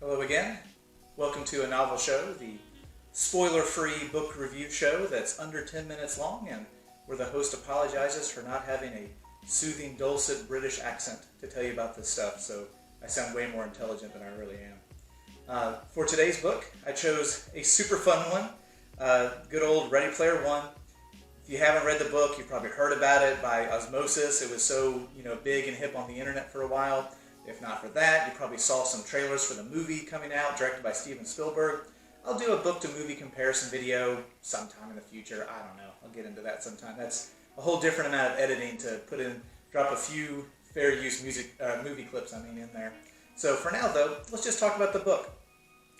Hello again. Welcome to A Novel Show, the spoiler-free book review show that's under 10 minutes long and where the host apologizes for not having a soothing, dulcet British accent to tell you about this stuff, so I sound way more intelligent than I really am. For today's book, I chose a super fun one, good old Ready Player One. If you haven't read the book, you've probably heard about it by osmosis. It was so big and hip on the internet for a while. If not for that, you probably saw some trailers for the movie coming out, directed by Steven Spielberg. I'll do a book-to-movie comparison video sometime in the future. I don't know. I'll get into that sometime. That's a whole different amount of editing to drop a few fair use movie clips in there. So for now, though, let's just talk about the book.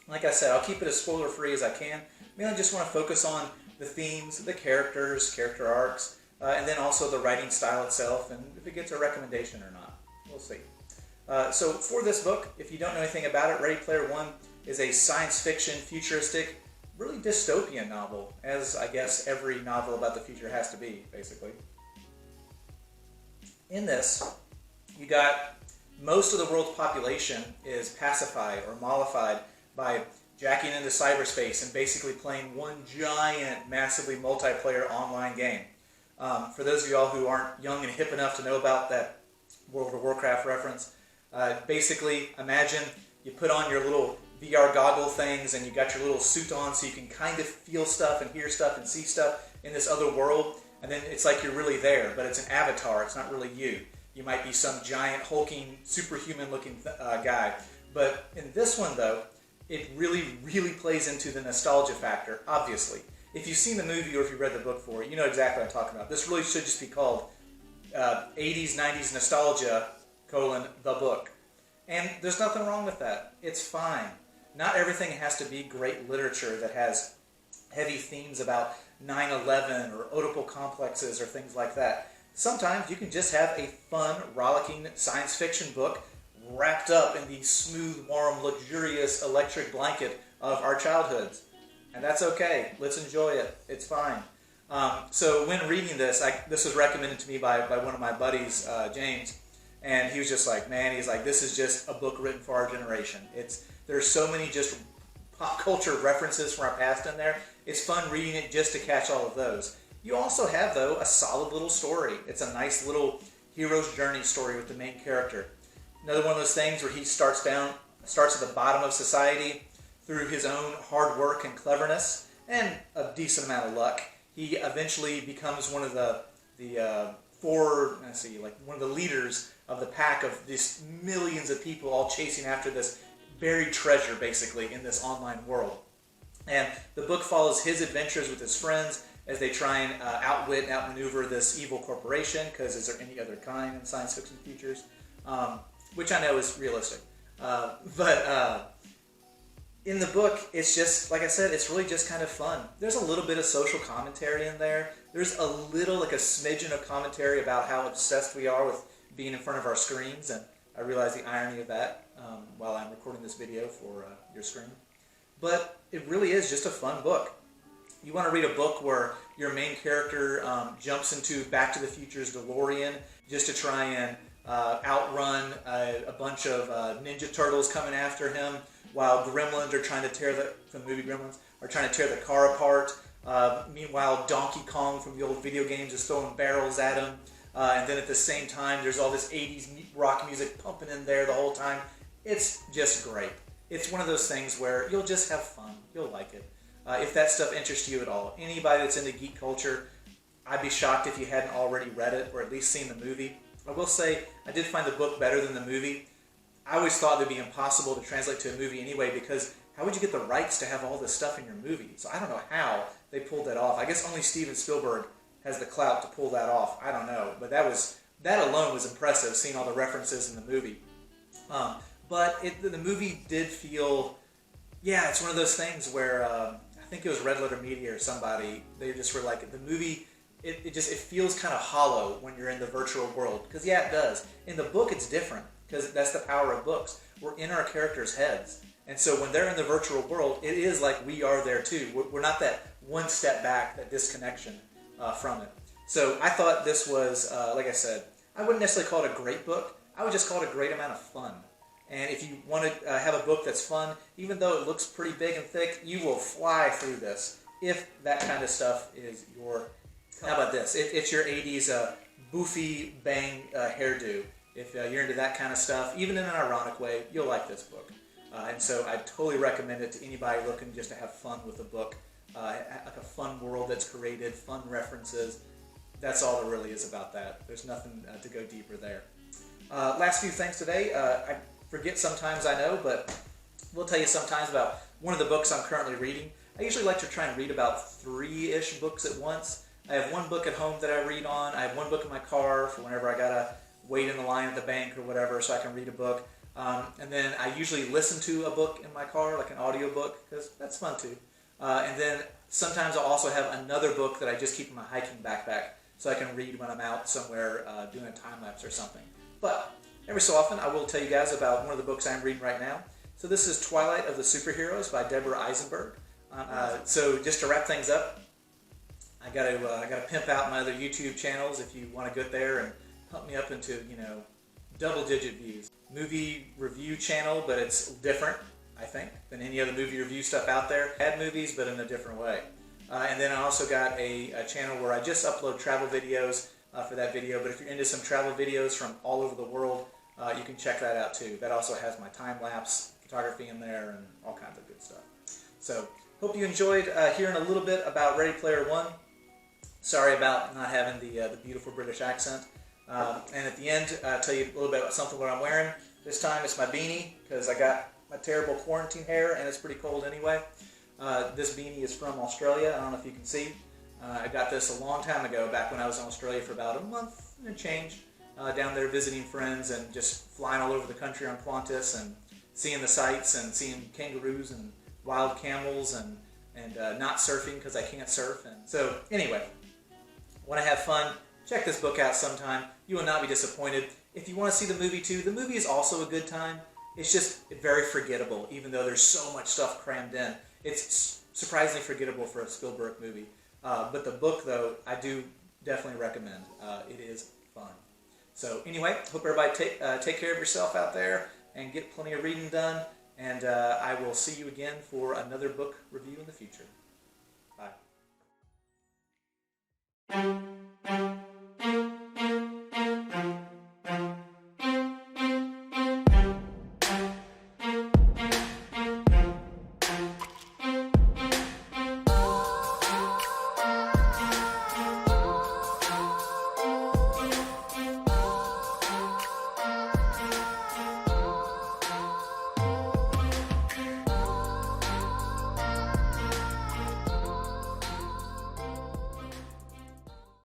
Like I said, I'll keep it as spoiler-free as I can. Mainly just want to focus on the themes, the characters, character arcs, and then also the writing style itself, and if it gets a recommendation or not. We'll see. So for this book, if you don't know anything about it, Ready Player One is a science fiction, futuristic, really dystopian novel, as I guess every novel about the future has to be, basically. In this, you got most of the world's population is pacified or mollified by jacking into cyberspace and basically playing one giant, massively multiplayer online game. For those of y'all who aren't young and hip enough to know about that World of Warcraft reference, basically, imagine you put on your little VR goggle things and you got your little suit on so you can kind of feel stuff and hear stuff and see stuff in this other world, and then it's like you're really there, but it's an avatar, it's not really you. You might be some giant, hulking, superhuman-looking guy. But in this one, though, it really, really plays into the nostalgia factor, obviously. If you've seen the movie or if you've read the book for it, you know exactly what I'm talking about. This really should just be called 80s, 90s Nostalgia, the book. And there's nothing wrong with that. It's fine. Not everything has to be great literature that has heavy themes about 9/11 or Oedipal complexes or things like that. Sometimes you can just have a fun, rollicking science fiction book wrapped up in the smooth, warm, luxurious electric blanket of our childhoods. And that's okay. Let's enjoy it. It's fine. So when reading this, this was recommended to me by one of my buddies, James. And he was just like, man, he's like, this is just a book written for our generation. There's so many just pop culture references from our past in there. It's fun reading it just to catch all of those. You also have, though, a solid little story. It's a nice little hero's journey story with the main character. Another one of those things where he starts at the bottom of society through his own hard work and cleverness and a decent amount of luck. He eventually becomes one of the one of the leaders of the pack of these millions of people all chasing after this buried treasure, basically, in this online world. And the book follows his adventures with his friends as they try and outwit and outmaneuver this evil corporation, because is there any other kind in science fiction futures? Which I know is realistic. But in the book, it's just, like I said, it's really just kind of fun. There's a little bit of social commentary in there. There's a little, like a smidgen of commentary about how obsessed we are with being in front of our screens, and I realize the irony of that while I'm recording this video for your screen. But it really is just a fun book. You want to read a book where your main character jumps into Back to the Future's DeLorean just to try and outrun a bunch of Ninja Turtles coming after him, while Gremlins are trying to from the movie Gremlins, are trying to tear the car apart. Meanwhile, Donkey Kong from the old video games is throwing barrels at him. And then at the same time, there's all this 80s rock music pumping in there the whole time. It's just great. It's one of those things where you'll just have fun. You'll like it. If that stuff interests you at all. Anybody that's into geek culture, I'd be shocked if you hadn't already read it or at least seen the movie. I will say, I did find the book better than the movie. I always thought it would be impossible to translate to a movie anyway, because how would you get the rights to have all this stuff in your movie? So I don't know how they pulled that off. I guess only Steven Spielberg has the clout to pull that off. I don't know. But that alone was impressive, seeing all the references in the movie. But the movie did feel, yeah, it's one of those things where, I think it was Red Letter Media or somebody, they just were like, the movie, it feels kind of hollow when you're in the virtual world. Because yeah, it does. In the book, it's different, because that's the power of books. We're in our characters' heads. And so when they're in the virtual world, it is like we are there too. We're not that one step back, that disconnection from it. So I thought this was, like I said, I wouldn't necessarily call it a great book. I would just call it a great amount of fun. And if you want to have a book that's fun, even though it looks pretty big and thick, you will fly through this if that kind of stuff is your... How about this? It's your 80s boofy bang hairdo. If you're into that kind of stuff, even in an ironic way, you'll like this book. And so I totally recommend it to anybody looking just to have fun with a book. Like a fun world that's created, fun references. That's all there really is about that. There's nothing to go deeper there. Last few things today. I forget sometimes, I know, but we'll tell you sometimes about one of the books I'm currently reading. I usually like to try and read about 3-ish books at once. I have one book at home that I read on. I have one book in my car for whenever I gotta wait in the line at the bank or whatever so I can read a book. And then I usually listen to a book in my car, like an audio book, because that's fun too. And then sometimes I'll also have another book that I just keep in my hiking backpack so I can read when I'm out somewhere doing a time lapse or something. But every so often I will tell you guys about one of the books I'm reading right now. So this is Twilight of the Superheroes by Deborah Eisenberg. So just to wrap things up, I gotta pimp out my other YouTube channels if you want to go there and help me up into, you know, double-digit views. Movie review channel, but it's different, I think, than any other movie review stuff out there. Bad movies, but in a different way. And then I also got a channel where I just upload travel videos for that video. But if you're into some travel videos from all over the world, you can check that out too. That also has my time-lapse photography in there and all kinds of good stuff. So, hope you enjoyed hearing a little bit about Ready Player One. Sorry about not having the beautiful British accent. And at the end, I'll tell you a little bit about something what I'm wearing. This time it's my beanie, because I got my terrible quarantine hair, and it's pretty cold anyway. This beanie is from Australia. I don't know if you can see. I got this a long time ago, back when I was in Australia for about a month and change, down there visiting friends and just flying all over the country on Qantas and seeing the sights and seeing kangaroos and wild camels and not surfing because I can't surf. And so anyway, want to have fun, check this book out sometime. You will not be disappointed. If you want to see the movie too, the movie is also a good time. It's just very forgettable, even though there's so much stuff crammed in. It's surprisingly forgettable for a Spielberg movie. But the book, though, I do definitely recommend. It is fun. So anyway, hope everybody take care of yourself out there and get plenty of reading done. And I will see you again for another book review in the future. Bye.